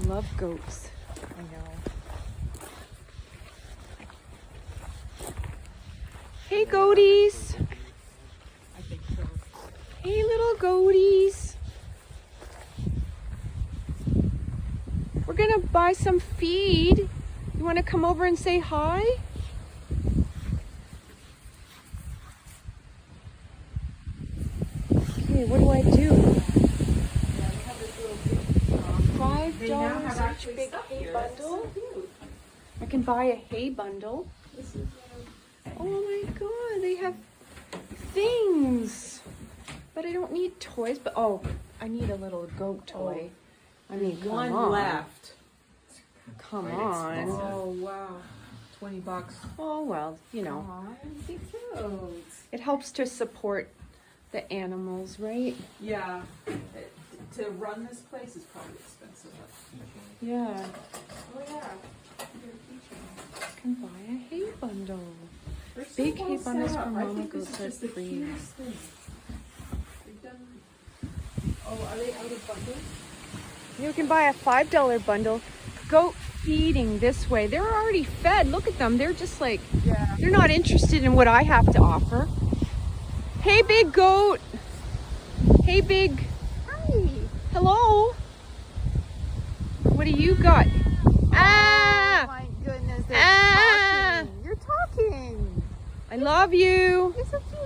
love goats. I know. Hey, goaties. I think so. Hey, little goaties. We're gonna buy some feed. You wanna come over and say hi? Okay, what do I do? $5 each big hay bundle. I can buy a hay bundle. Oh my god, they have things. But I don't need toys, but oh, I need a little goat toy. I mean, come One on. left. Come on. Oh wow, $20. Oh well, you know, Aw, be cute. it helps to support the animals, right? Yeah, to run this place is probably expensive. Yeah. Oh yeah. I can buy a hay bundle. They're so Big well hay bundles set for up. I mama think this goats is are just the free. cutest thing. They've done. Oh, are they out of bundles? You can buy a $5 bundle. Goat feeding this way. They're already fed. Look at them. They're just like, Yeah. they're not interested in what I have to offer. Hey, big goat. Hey, big. Hi. Hello. What do you got? Ah! Oh my goodness, they're Ah! talking. You're talking. I love you. You're so cute.